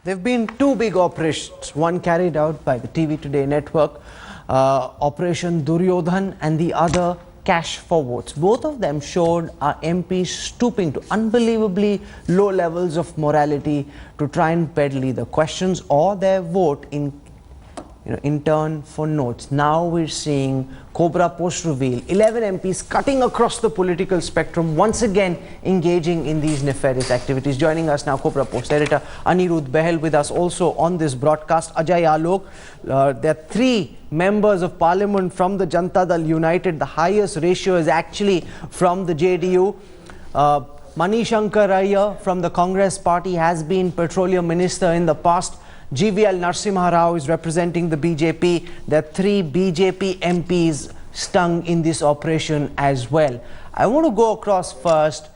There have been two big operations, one carried out by the TV Today network, Operation Duryodhan, and the other Cash for Votes. Both of them showed our MPs stooping to unbelievably low levels of morality to try and peddle either questions or their vote in turn for notes. Now we're seeing Cobrapost reveal 11 MPs cutting across the political spectrum, once again engaging in these nefarious activities. Joining us now, Cobrapost editor Anirudh Behel, with us also on this broadcast, Ajay Alok. There are 3 members of parliament from the Janata Dal United. The highest ratio is actually from the JDU. Shankar Aiyar from the Congress party has been petroleum minister in the past. GVL Narasimha Rao is representing the BJP. There are 3 BJP MPs stung in this operation as well. I want to go across first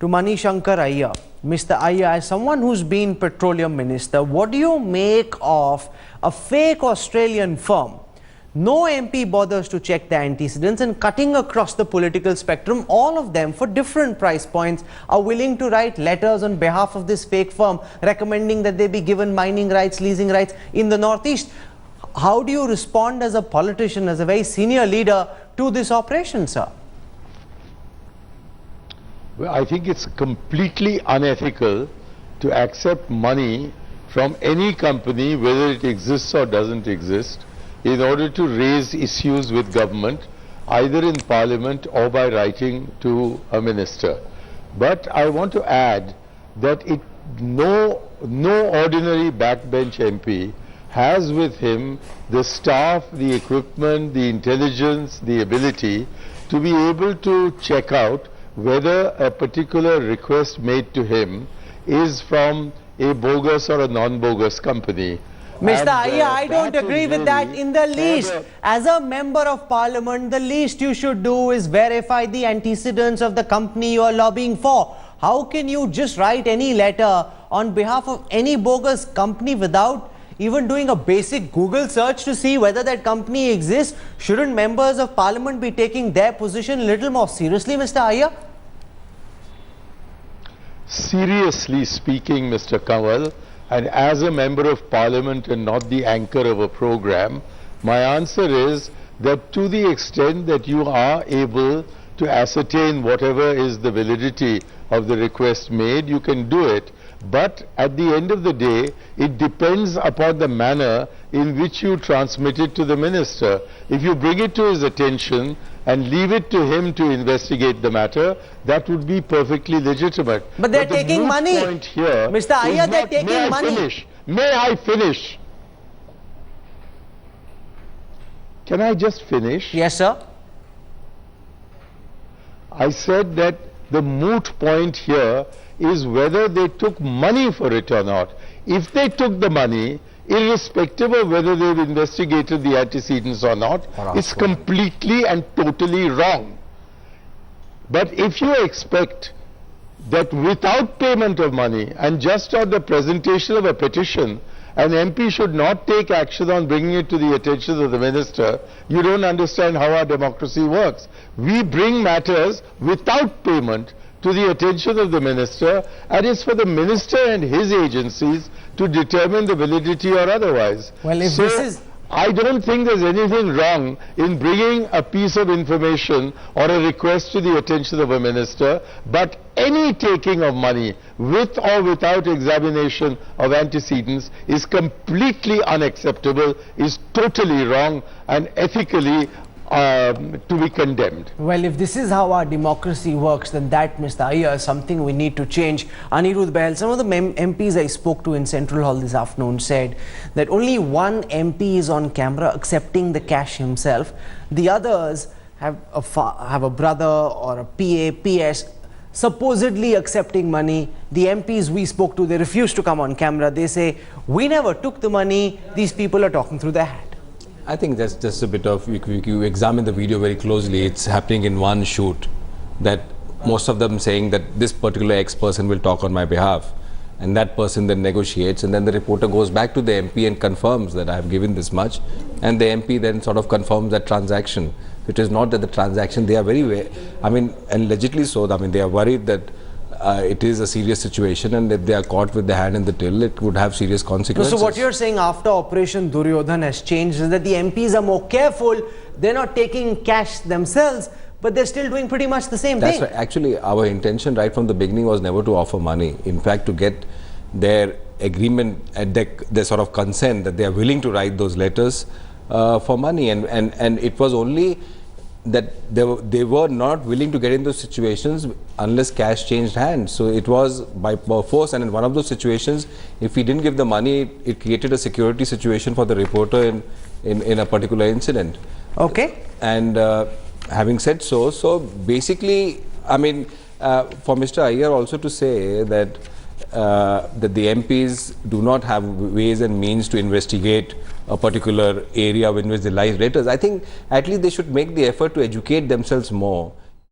to Shankar Aiyar. Mr. Aiyar, as someone who's been petroleum minister, what do you make of a fake Australian firm? No MP bothers to check the antecedents, and cutting across the political spectrum, all of them for different price points are willing to write letters on behalf of this fake firm recommending that they be given mining rights, leasing rights in the Northeast. How do you respond as a politician, as a very senior leader, to this operation, sir? Well, I think it's completely unethical to accept money from any company, whether it exists or doesn't exist, in order to raise issues with government, either in parliament or by writing to a minister. But I want to add that no ordinary backbench MP has with him the staff, the equipment, the intelligence, the ability to be able to check out whether a particular request made to him is from a bogus or a non-bogus company. Mr. Aiyar, I don't agree with that in the least. As a member of parliament, the least you should do is verify the antecedents of the company you are lobbying for. How can you just write any letter on behalf of any bogus company without even doing a basic Google search to see whether that company exists? Shouldn't members of parliament be taking their position a little more seriously, Mr. Aiyar? Seriously speaking, Mr. Kanwal, and as a member of parliament and not the anchor of a program, my answer is that to the extent that you are able to ascertain whatever is the validity of the request made, you can do it. But at the end of the day, it depends upon the manner in which you transmit it to the minister. If you bring it to his attention and leave it to him to investigate the matter, that would be perfectly legitimate. But they're taking money. Mr. Aiyar, they're taking money. May I finish? Can I just finish? Yes, sir. I said that the moot point here is whether they took money for it or not. If they took the money, irrespective of whether they've investigated the antecedents or not, it's completely and totally wrong. But if you expect that without payment of money and just on the presentation of a petition, an MP should not take action on bringing it to the attention of the minister, you don't understand how our democracy works. We bring matters without payment to the attention of the minister, and it's for the minister and his agencies to determine the validity or otherwise. Well, if this is... I don't think there's anything wrong in bringing a piece of information or a request to the attention of a minister, but any taking of money with or without examination of antecedents is completely unacceptable, is totally wrong, and ethically to be condemned. Well, if this is how our democracy works, then that, Mr. Aiyar, is something we need to change. Anirudh Behel, some of the MPs I spoke to in Central Hall this afternoon said that only one MP is on camera accepting the cash himself. The others have a brother or a PA, PS, supposedly accepting money. The MPs we spoke to, they refuse to come on camera. They say, we never took the money, these people are talking through their hat. I think that's just a bit of, if you examine the video very closely, it's happening in one shoot, that most of them saying that this particular X person will talk on my behalf, and that person then negotiates, and then the reporter goes back to the MP and confirms that I have given this much, and the MP then sort of confirms that transaction. It is not that the transaction, they are very, and allegedly so, I mean, they are worried that it is a serious situation, and if they are caught with the hand in the till, it would have serious No, consequences. so what you're saying after Operation Duryodhan has changed is that the MPs are more careful. They're not taking cash themselves, but they're still doing pretty much the same That's thing. right. Actually, our intention right from the beginning was never to offer money. In fact, to get their agreement at their sort of consent that they are willing to write those letters for money, and it was only that they were not willing to get in those situations unless cash changed hands. So it was by force, and in one of those situations, if he didn't give the money, it created a security situation for the reporter in a particular incident. Okay. And having said so basically, I mean, for Mr. Aiyar also to say that that the MPs do not have ways and means to investigate a particular area in which they lie letters. I think at least they should make the effort to educate themselves more